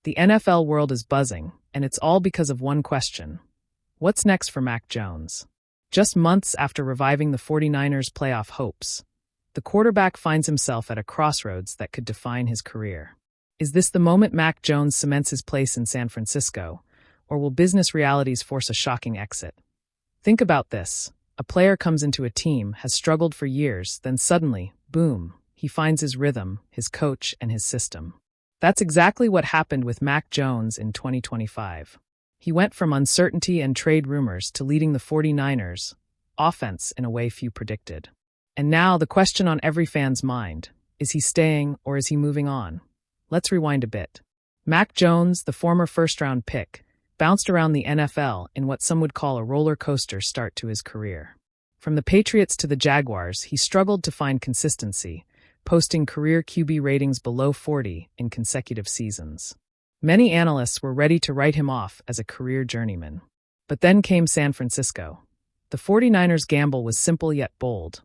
The NFL world is buzzing, and it's all because of one question. What's next for Mac Jones? Just months after reviving the 49ers' playoff hopes, the quarterback finds himself at a crossroads that could define his career. Is this the moment Mac Jones cements his place in San Francisco, or will business realities force a shocking exit? Think about this. A player comes into a team, has struggled for years, then suddenly, boom, he finds his rhythm, his coach, and his system. That's exactly what happened with Mac Jones in 2025. He went from uncertainty and trade rumors to leading the 49ers' offense in a way few predicted. And now the question on every fan's mind, is he staying or is he moving on? Let's rewind a bit. Mac Jones, the former first-round pick, bounced around the NFL in what some would call a roller coaster start to his career. From the Patriots to the Jaguars, he struggled to find consistency, posting career QB ratings below 40 in consecutive seasons. Many analysts were ready to write him off as a career journeyman. But then came San Francisco. The 49ers' gamble was simple yet bold.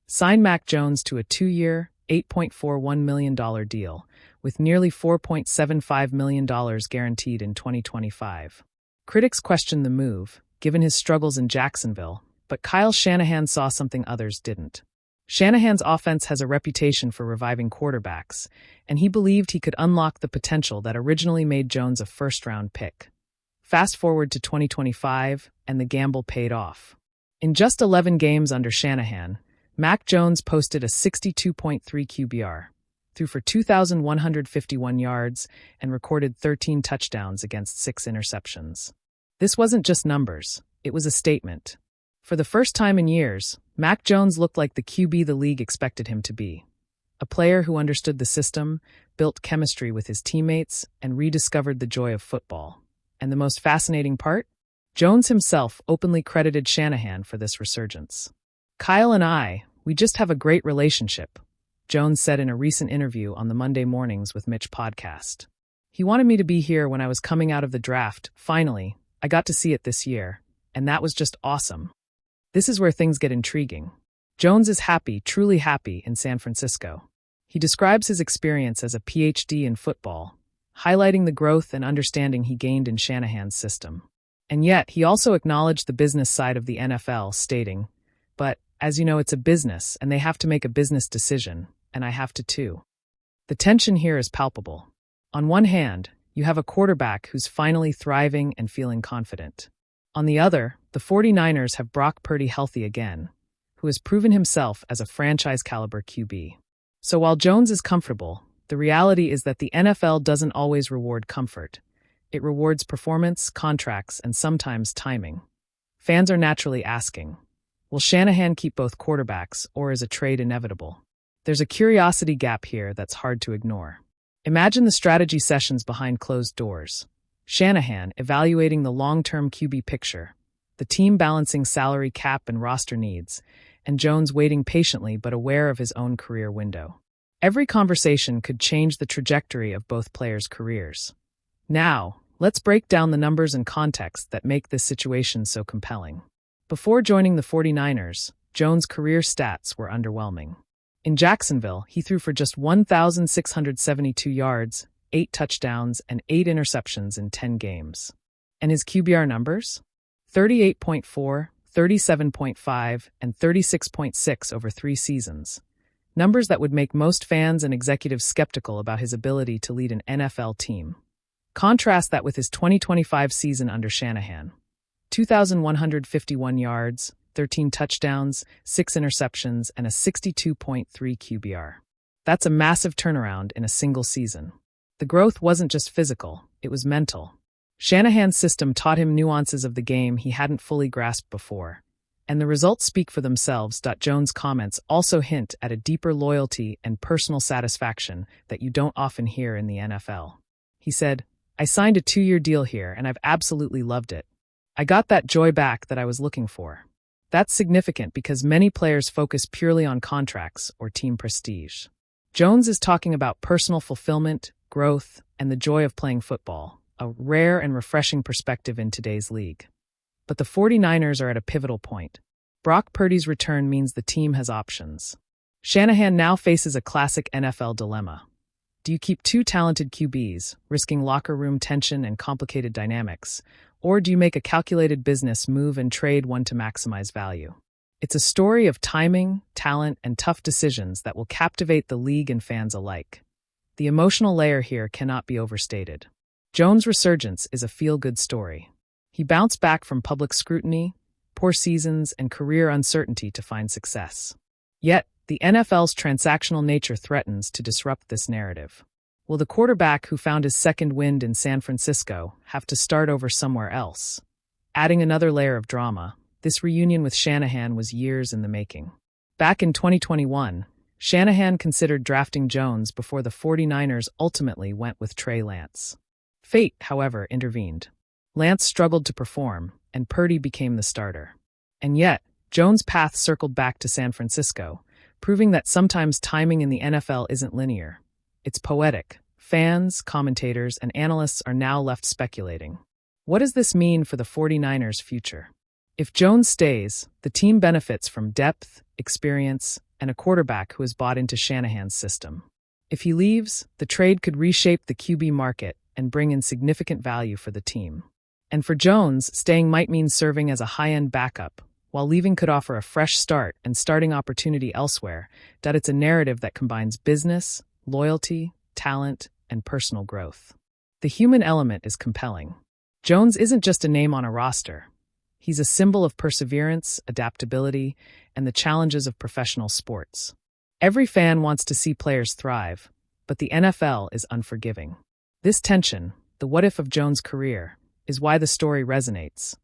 Sign Mac Jones to a 2-year, $8.41 million deal, with nearly $4.75 million guaranteed in 2025. Critics questioned the move, given his struggles in Jacksonville, but Kyle Shanahan saw something others didn't. Shanahan's offense has a reputation for reviving quarterbacks, and he believed he could unlock the potential that originally made Jones a first-round pick. Fast forward to 2025, and the gamble paid off. In just 11 games under Shanahan, Mac Jones posted a 62.3 QBR, threw for 2,151 yards, and recorded 13 touchdowns against 6 interceptions. This wasn't just numbers, it was a statement. For the first time in years, Mac Jones looked like the QB the league expected him to be. A player who understood the system, built chemistry with his teammates, and rediscovered the joy of football. And the most fascinating part? Jones himself openly credited Shanahan for this resurgence. "Kyle and we just have a great relationship," Jones said in a recent interview on the Monday Mornings with Mitch podcast. "He wanted me to be here when I was coming out of the draft. Finally, I got to see it this year, and that was just awesome." This is where things get intriguing. Jones is happy, truly happy, in San Francisco. He describes his experience as a PhD in football, highlighting the growth and understanding he gained in Shanahan's system. And yet, he also acknowledged the business side of the NFL, stating, "But, as you know, it's a business, and they have to make a business decision, and I have to too." The tension here is palpable. On one hand, you have a quarterback who's finally thriving and feeling confident. On the other, the 49ers have Brock Purdy healthy again, who has proven himself as a franchise-caliber QB. So while Jones is comfortable, the reality is that the NFL doesn't always reward comfort. It rewards performance, contracts, and sometimes timing. Fans are naturally asking, will Shanahan keep both quarterbacks, or is a trade inevitable? There's a curiosity gap here that's hard to ignore. Imagine the strategy sessions behind closed doors. Shanahan evaluating the long-term QB picture, the team balancing salary cap and roster needs, and Jones waiting patiently but aware of his own career window. Every conversation could change the trajectory of both players' careers. Now, let's break down the numbers and context that make this situation so compelling. Before joining the 49ers, Jones' career stats were underwhelming. In Jacksonville, he threw for just 1,672 yards, 8 touchdowns, and 8 interceptions in 10 games. And his QBR numbers? 38.4, 37.5, and 36.6 over 3 seasons. Numbers that would make most fans and executives skeptical about his ability to lead an NFL team. Contrast that with his 2025 season under Shanahan. 2,151 yards, 13 touchdowns, 6 interceptions, and a 62.3 QBR. That's a massive turnaround in a single season. The growth wasn't just physical, it was mental. Shanahan's system taught him nuances of the game he hadn't fully grasped before. And the results speak for themselves. Jones' comments also hint at a deeper loyalty and personal satisfaction that you don't often hear in the NFL. He said, "I signed a 2-year deal here and I've absolutely loved it. I got that joy back that I was looking for." That's significant because many players focus purely on contracts or team prestige. Jones is talking about personal fulfillment, growth, and the joy of playing football, a rare and refreshing perspective in today's league. But the 49ers are at a pivotal point. Brock Purdy's return means the team has options. Shanahan now faces a classic NFL dilemma. Do you keep two talented QBs, risking locker room tension and complicated dynamics, or do you make a calculated business move and trade one to maximize value? It's a story of timing, talent, and tough decisions that will captivate the league and fans alike. The emotional layer here cannot be overstated. Jones' resurgence is a feel-good story. He bounced back from public scrutiny, poor seasons, and career uncertainty to find success. Yet, the NFL's transactional nature threatens to disrupt this narrative. Will the quarterback who found his second wind in San Francisco have to start over somewhere else? Adding another layer of drama, this reunion with Shanahan was years in the making. Back in 2021, Shanahan considered drafting Jones before the 49ers ultimately went with Trey Lance. Fate, however, intervened. Lance struggled to perform, and Purdy became the starter. And yet, Jones' path circled back to San Francisco, proving that sometimes timing in the NFL isn't linear. It's poetic. Fans, commentators, and analysts are now left speculating. What does this mean for the 49ers' future? If Jones stays, the team benefits from depth, experience, and a quarterback who has bought into Shanahan's system. If he leaves, the trade could reshape the QB market and bring in significant value for the team. And for Jones, staying might mean serving as a high-end backup, while leaving could offer a fresh start and starting opportunity elsewhere. It's a narrative that combines business, loyalty, talent, and personal growth. The human element is compelling. Jones isn't just a name on a roster. He's a symbol of perseverance, adaptability, and the challenges of professional sports. Every fan wants to see players thrive, but the NFL is unforgiving. This tension, the what-if of Jones' career, is why the story resonates.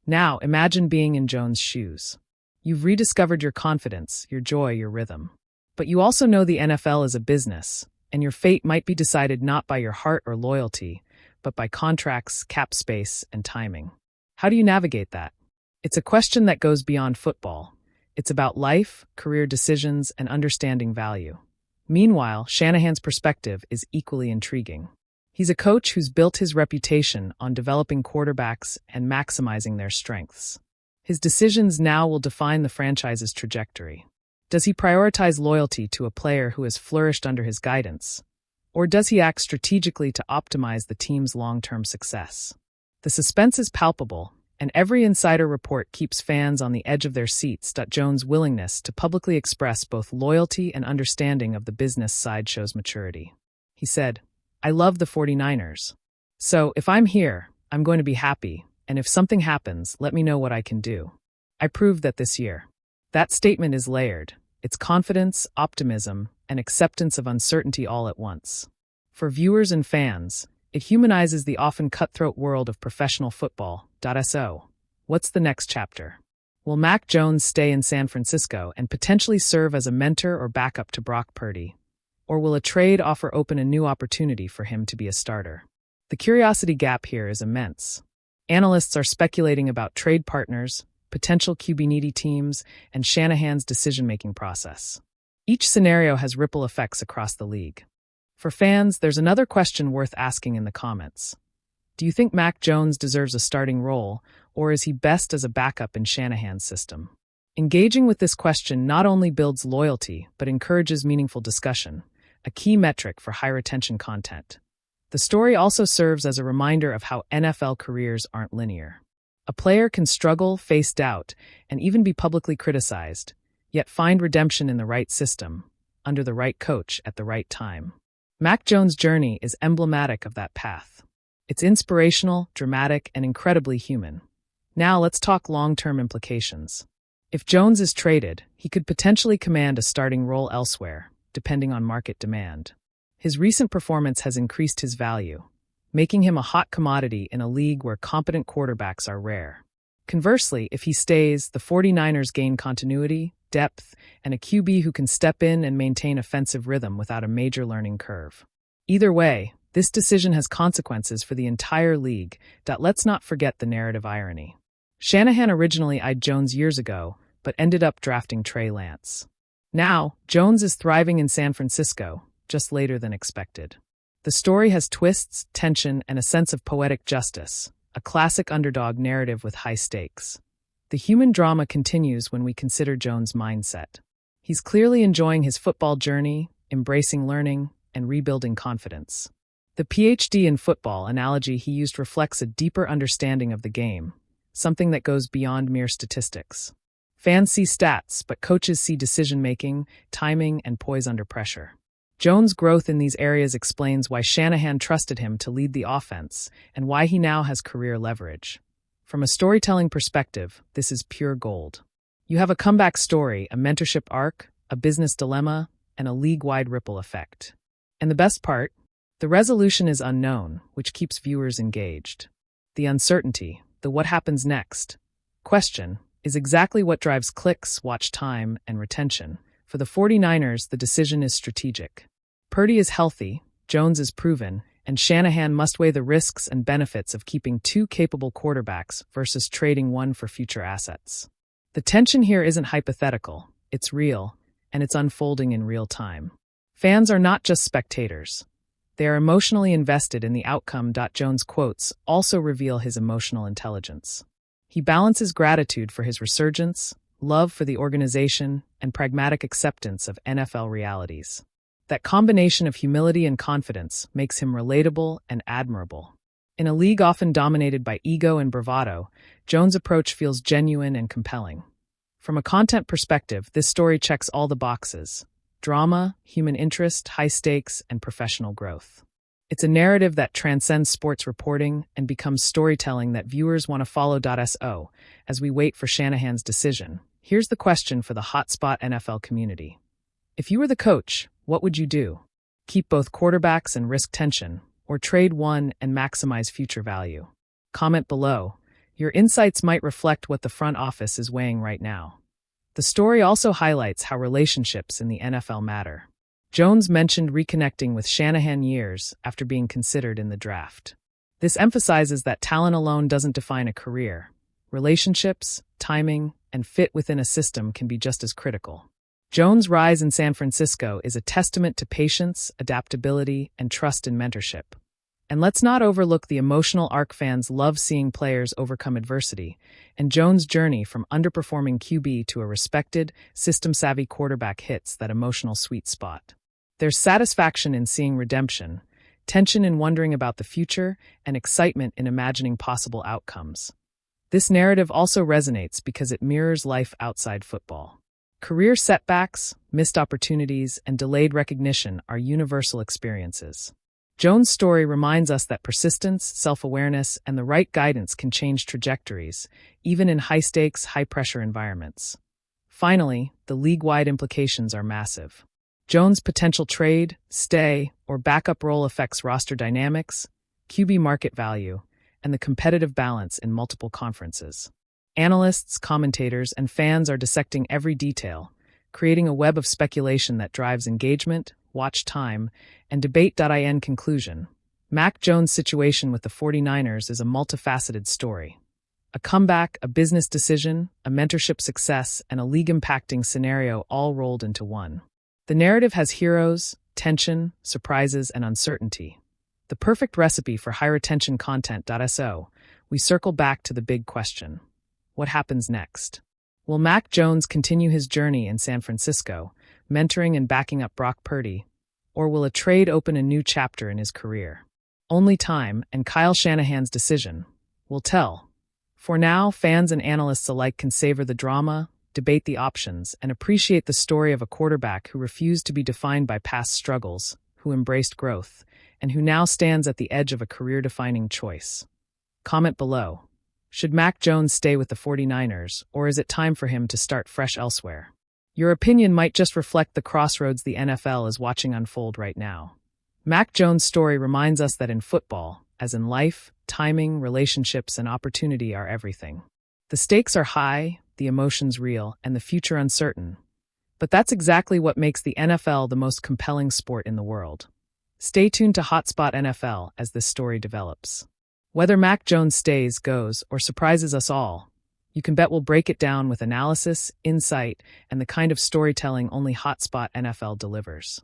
Now, imagine being in Jones' shoes. You've rediscovered your confidence, your joy, your rhythm. But you also know the NFL is a business, and your fate might be decided not by your heart or loyalty, but by contracts, cap space, and timing. How do you navigate that? It's a question that goes beyond football. It's about life, career decisions, and understanding value. Meanwhile, Shanahan's perspective is equally intriguing. He's a coach who's built his reputation on developing quarterbacks and maximizing their strengths. His decisions now will define the franchise's trajectory. Does he prioritize loyalty to a player who has flourished under his guidance? Or does he act strategically to optimize the team's long-term success? The suspense is palpable, and every insider report keeps fans on the edge of their seats. Jones' willingness to publicly express both loyalty and understanding of the business side shows maturity. He said, "I love the 49ers. So if I'm here, I'm going to be happy, and if something happens, let me know what I can do. I proved that this year." That statement is layered. It's confidence, optimism, and acceptance of uncertainty all at once. For viewers and fans, it humanizes the often cutthroat world of professional football. So, what's the next chapter? Will Mac Jones stay in San Francisco and potentially serve as a mentor or backup to Brock Purdy? Or will a trade offer open a new opportunity for him to be a starter? The curiosity gap here is immense. Analysts are speculating about trade partners, potential QB-needy teams, and Shanahan's decision-making process. Each scenario has ripple effects across the league. For fans, there's another question worth asking in the comments. Do you think Mac Jones deserves a starting role, or is he best as a backup in Shanahan's system? Engaging with this question not only builds loyalty, but encourages meaningful discussion, a key metric for high-retention content. The story also serves as a reminder of how NFL careers aren't linear. A player can struggle, face doubt, and even be publicly criticized, yet find redemption in the right system, under the right coach at the right time. Mac Jones' journey is emblematic of that path. It's inspirational, dramatic, and incredibly human. Now let's talk long-term implications. If Jones is traded, he could potentially command a starting role elsewhere, depending on market demand. His recent performance has increased his value, making him a hot commodity in a league where competent quarterbacks are rare. Conversely, if he stays, the 49ers gain continuity, depth, and a QB who can step in and maintain offensive rhythm without a major learning curve. Either way, this decision has consequences for the entire league. Let's not forget the narrative irony. Shanahan originally eyed Jones years ago, but ended up drafting Trey Lance. Now, Jones is thriving in San Francisco, just later than expected. The story has twists, tension, and a sense of poetic justice, a classic underdog narrative with high stakes. The human drama continues when we consider Jones' mindset. He's clearly enjoying his football journey, embracing learning, and rebuilding confidence. The PhD in football analogy he used reflects a deeper understanding of the game, something that goes beyond mere statistics. Fans see stats, but coaches see decision-making, timing, and poise under pressure. Jones' growth in these areas explains why Shanahan trusted him to lead the offense and why he now has career leverage. From a storytelling perspective, this is pure gold. You have a comeback story, a mentorship arc, a business dilemma, and a league-wide ripple effect. And the best part? The resolution is unknown, which keeps viewers engaged. The uncertainty, the what happens next question, is exactly what drives clicks, watch time, and retention. For the 49ers, the decision is strategic. Purdy is healthy, Jones is proven, and Shanahan must weigh the risks and benefits of keeping two capable quarterbacks versus trading one for future assets. The tension here isn't hypothetical, it's real, and it's unfolding in real time. Fans are not just spectators. They are emotionally invested in the outcome. Jones' quotes also reveal his emotional intelligence. He balances gratitude for his resurgence, love for the organization, and pragmatic acceptance of NFL realities. That combination of humility and confidence makes him relatable and admirable. In a league often dominated by ego and bravado, Jones' approach feels genuine and compelling. From a content perspective, this story checks all the boxes: drama, human interest, high stakes, and professional growth. It's a narrative that transcends sports reporting and becomes storytelling that viewers want to follow. So, as we wait for Shanahan's decision, here's the question for the Hotspot NFL community. If you were the coach, what would you do? Keep both quarterbacks and risk tension, or trade one and maximize future value? Comment below. Your insights might reflect what the front office is weighing right now. The story also highlights how relationships in the NFL matter. Jones mentioned reconnecting with Shanahan years after being considered in the draft. This emphasizes that talent alone doesn't define a career. Relationships, timing, and fit within a system can be just as critical. Jones' rise in San Francisco is a testament to patience, adaptability, and trust in mentorship. And let's not overlook the emotional arc fans love seeing players overcome adversity, and Jones' journey from underperforming QB to a respected, system-savvy quarterback hits that emotional sweet spot. There's satisfaction in seeing redemption, tension in wondering about the future, and excitement in imagining possible outcomes. This narrative also resonates because it mirrors life outside football. Career setbacks, missed opportunities, and delayed recognition are universal experiences. Jones' story reminds us that persistence, self-awareness, and the right guidance can change trajectories, even in high-stakes, high-pressure environments. Finally, the league-wide implications are massive. Jones' potential trade, stay, or backup role affects roster dynamics, QB market value, and the competitive balance in multiple conferences. Analysts, commentators, and fans are dissecting every detail, creating a web of speculation that drives engagement, watch time, and debate. In conclusion, Mac Jones' situation with the 49ers is a multifaceted story. A comeback, a business decision, a mentorship success, and a league-impacting scenario all rolled into one. The narrative has heroes, tension, surprises, and uncertainty. The perfect recipe for high-retention content. So, we circle back to the big question. What happens next? Will Mac Jones continue his journey in San Francisco, mentoring and backing up Brock Purdy, or will a trade open a new chapter in his career? Only time and Kyle Shanahan's decision will tell. For now, fans and analysts alike can savor the drama, debate the options, and appreciate the story of a quarterback who refused to be defined by past struggles, who embraced growth, and who now stands at the edge of a career-defining choice. Comment below. Should Mac Jones stay with the 49ers, or is it time for him to start fresh elsewhere? Your opinion might just reflect the crossroads the NFL is watching unfold right now. Mac Jones' story reminds us that in football, as in life, timing, relationships, and opportunity are everything. The stakes are high, the emotions real, and the future uncertain. But that's exactly what makes the NFL the most compelling sport in the world. Stay tuned to Hotspot NFL as this story develops. Whether Mac Jones stays, goes, or surprises us all, you can bet we'll break it down with analysis, insight, and the kind of storytelling only Hotspot NFL delivers.